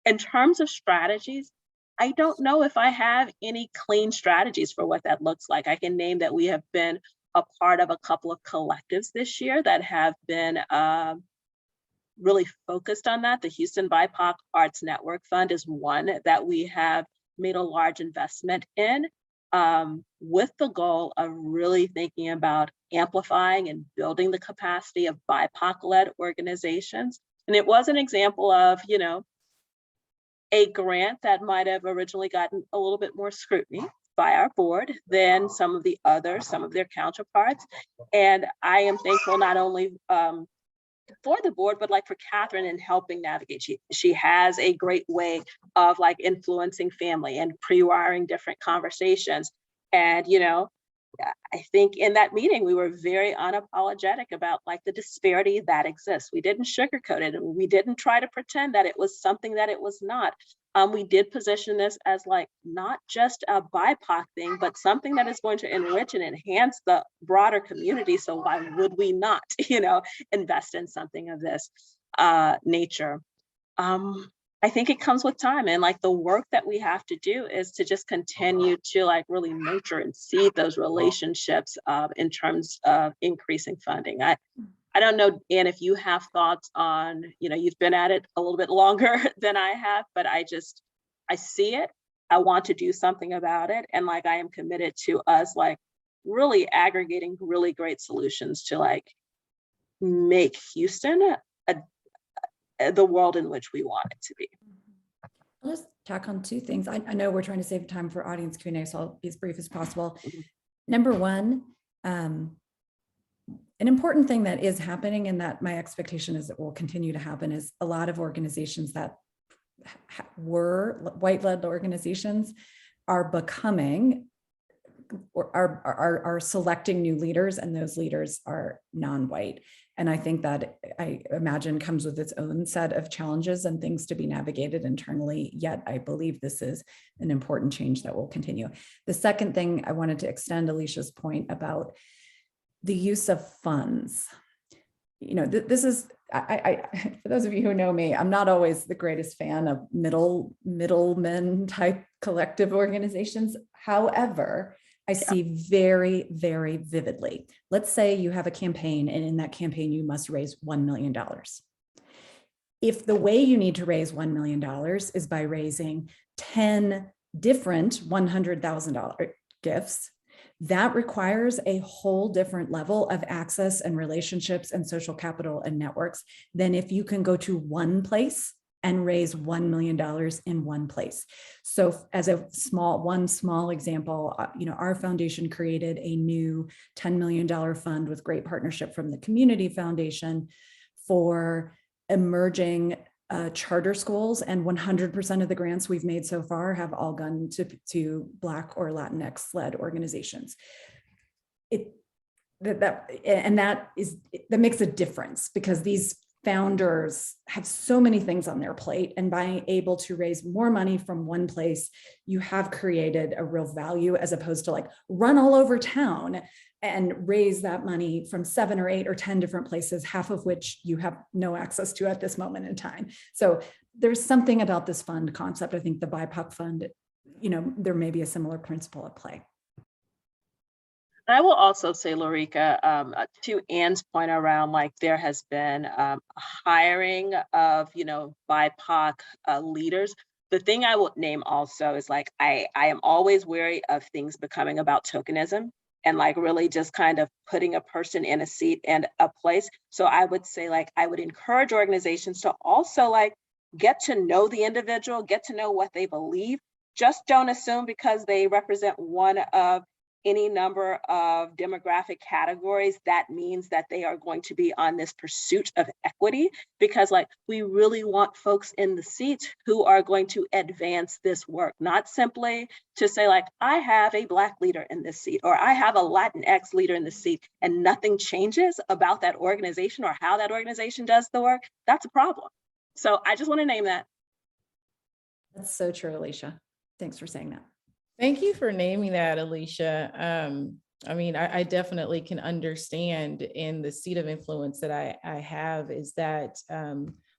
In terms of strategies, I don't know if I have any clean strategies for what that looks like. I can name that we have been a part of a couple of collectives this year that have been really focused on that. The Houston Bipoc Arts Network Fund is one that we have made a large investment in, with the goal of really thinking about amplifying and building the capacity of BIPOC-led organizations. And it was an example of, a grant that might have originally gotten a little bit more scrutiny by our board than some of their counterparts. And I am thankful not only for the board, but like for Katherine in helping navigate. She has a great way of like influencing family and pre-wiring different conversations. And, I think in that meeting, we were very unapologetic about like the disparity that exists. We didn't sugarcoat it, and we didn't try to pretend that it was something that it was not. We did position this as like not just a BIPOC thing, but something that is going to enrich and enhance the broader community. So why would we not, invest in something of this nature? I think it comes with time, and like the work that we have to do is to just continue to like really nurture and seed those relationships in terms of increasing funding. I don't know, Anne, if you have thoughts on, you've been at it a little bit longer than I have, but I see it. I want to do something about it. And like, I am committed to us like really aggregating really great solutions to like make Houston the world in which we want it to be.
I'll just tack on two things. I know we're trying to save time for audience Q&A, so I'll be as brief as possible. Number one, an important thing that is happening, and that my expectation is it will continue to happen, is a lot of organizations that were white-led organizations are becoming or are selecting new leaders, and those leaders are non-white. And I think that, I imagine, comes with its own set of challenges and things to be navigated internally, yet I believe this is an important change that will continue. The second thing I wanted to extend Eleisha's point about the use of funds. This is, for those of you who know me, I'm not always the greatest fan of middlemen type collective organizations. However, I see very, very vividly. Let's say you have a campaign, and in that campaign, you must raise $1 million. If the way you need to raise $1 million is by raising 10 different $100,000 gifts, that requires a whole different level of access and relationships and social capital and networks than if you can go to one place and raise $1 million in one place. So as one small example, our foundation created a new $10 million fund with great partnership from the Community Foundation for emerging charter schools, and 100% of the grants we've made so far have all gone to Black or Latinx-led organizations. That makes a difference, because these founders have so many things on their plate, and by able to raise more money from one place, you have created a real value, as opposed to like run all over town and raise that money from 7 or 8 or 10 different places, half of which you have no access to at this moment in time. So there's something about this fund concept. I think the BIPOC fund, there may be a similar principle at play.
I will also say, Lorica, to Anne's point around like there has been hiring of, BIPOC leaders. The thing I will name also is like, I am always wary of things becoming about tokenism and like really just kind of putting a person in a seat and a place. So I would say like, I would encourage organizations to also like get to know the individual, get to know what they believe. Just don't assume because they represent one of any number of demographic categories, that means that they are going to be on this pursuit of equity, because like we really want folks in the seats who are going to advance this work, not simply to say like, I have a Black leader in this seat, or I have a Latinx leader in this seat, and nothing changes about that organization or how that organization does the work. That's a problem. So I just want to name that.
That's so true, Eleisha. Thanks for saying that.
Thank you for naming that, Eleisha. I mean, I definitely can understand, in the seat of influence that I have is that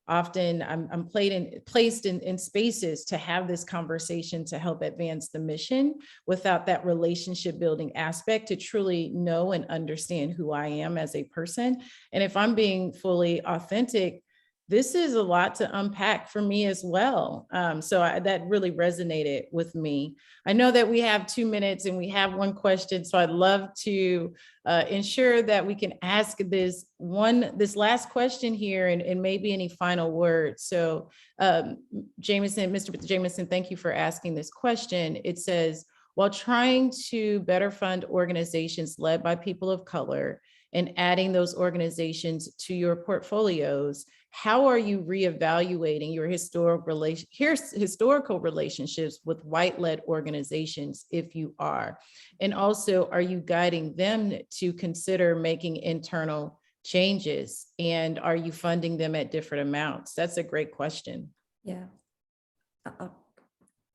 often I'm placed in spaces to have this conversation to help advance the mission without that relationship building aspect to truly know and understand who I am as a person. And if I'm being fully authentic, this is a lot to unpack for me as well. That really resonated with me. I know that we have 2 minutes and we have one question, so I'd love to ensure that we can ask this last question here and maybe any final words. So Mr. Jameson, thank you for asking this question. It says, while trying to better fund organizations led by people of color and adding those organizations to your portfolios, how are you reevaluating your historical relationships with white-led organizations, if you are? And also, are you guiding them to consider making internal changes? And are you funding them at different amounts? That's a great question.
Yeah.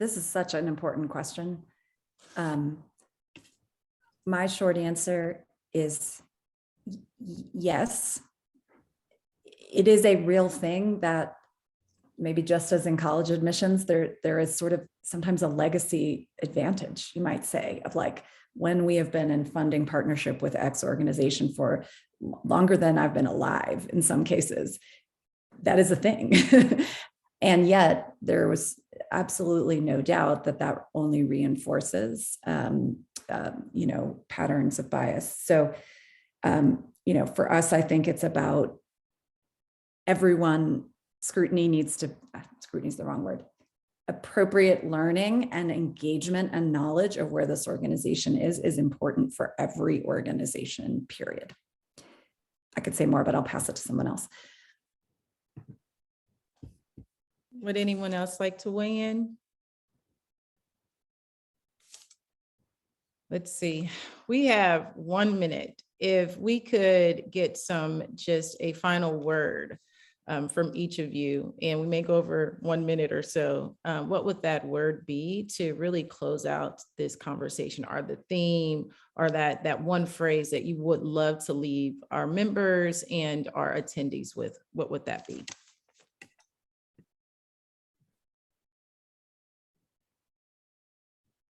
This is such an important question. My short answer is yes. It is a real thing that maybe just as in college admissions, there is sort of sometimes a legacy advantage, you might say, of like, when we have been in funding partnership with X organization for longer than I've been alive, in some cases, that is a thing. And yet there was absolutely no doubt that only reinforces, patterns of bias. So, for us, I think it's about everyone. Scrutiny is the wrong word. Appropriate learning and engagement and knowledge of where this organization is important for every organization, period. I could say more, but I'll pass it to someone else.
Would anyone else like to weigh in? Let's see, we have 1 minute. If we could get just a final word from each of you, and we may go over 1 minute or so, what would that word be to really close out this conversation, or the theme, or that one phrase that you would love to leave our members and our attendees with? What would that be?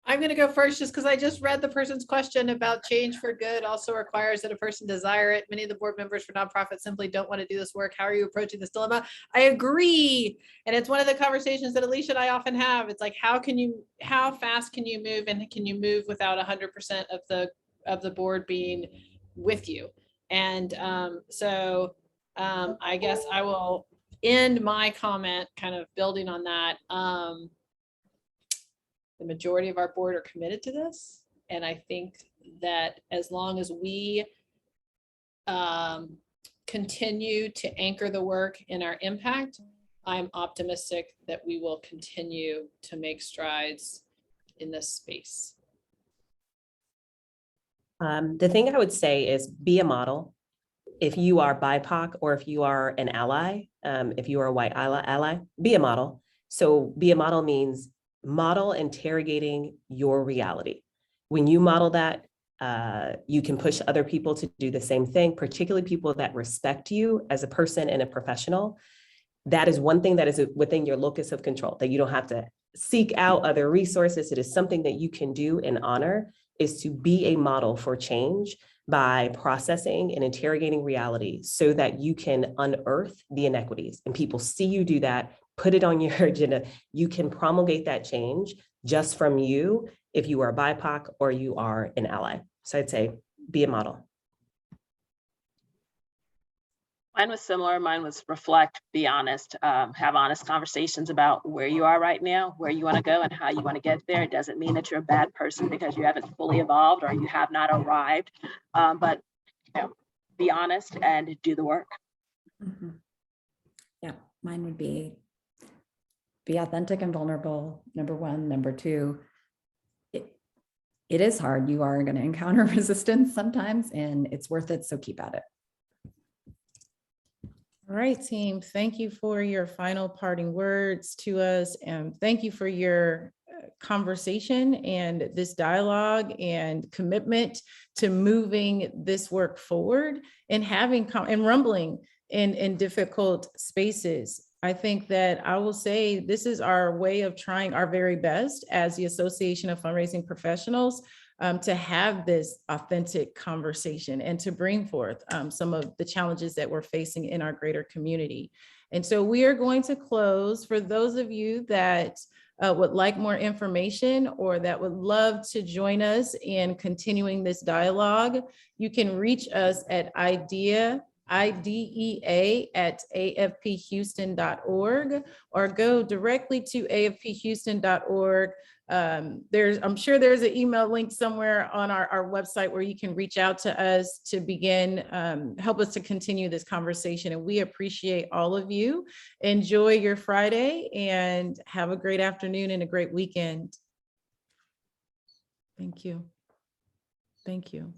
I'm going to go first just because I just read the person's question about change for good also requires that a person desire it. Many of the board members for nonprofits simply don't want to do this work. How are you approaching this dilemma? I agree. And it's one of the conversations that Eleisha and I often have. It's like, how fast can you move, and can you move without 100% of the board being with you? And I guess I will end my comment kind of building on that. The majority of our board are committed to this. And I think that as long as we continue to anchor the work in our impact, I'm optimistic that we will continue to make strides in this space.
The thing I would say is be a model. If you are BIPOC, or if you are an ally, if you are a white ally, be a model. So be a model means model interrogating your reality. When you model that, you can push other people to do the same thing, particularly people that respect you as a person and a professional. That is one thing that is within your locus of control, that you don't have to seek out other resources. It is something that you can do and honor, is to be a model for change by processing and interrogating reality so that you can unearth the inequities, and people see you do that. Put it on your agenda. You can promulgate that change just from you if you are BIPOC or you are an ally. So I'd say be a model.
Mine was similar. Mine was reflect, be honest, have honest conversations about where you are right now, where you want to go, and how you want to get there. It doesn't mean that you're a bad person because you haven't fully evolved or you have not arrived, but be honest and do the work.
Mm-hmm. Yeah, mine would be authentic and vulnerable, number one. Number two, it is hard. You are going to encounter resistance sometimes, and it's worth it. So keep at it.
All right, team. Thank you for your final parting words to us, and thank you for your conversation and this dialogue and commitment to moving this work forward and having and rumbling in difficult spaces. I think that I will say this is our way of trying our very best as the Association of Fundraising Professionals to have this authentic conversation and to bring forth some of the challenges that we're facing in our greater community. And so we are going to close. For those of you that would like more information or that would love to join us in continuing this dialogue, you can reach us at IDEA at afphouston.org or go directly to afphouston.org. I'm sure there's an email link somewhere on our website where you can reach out to us to begin, help us to continue this conversation. And we appreciate all of you. Enjoy your Friday and have a great afternoon and a great weekend. Thank you. Thank you.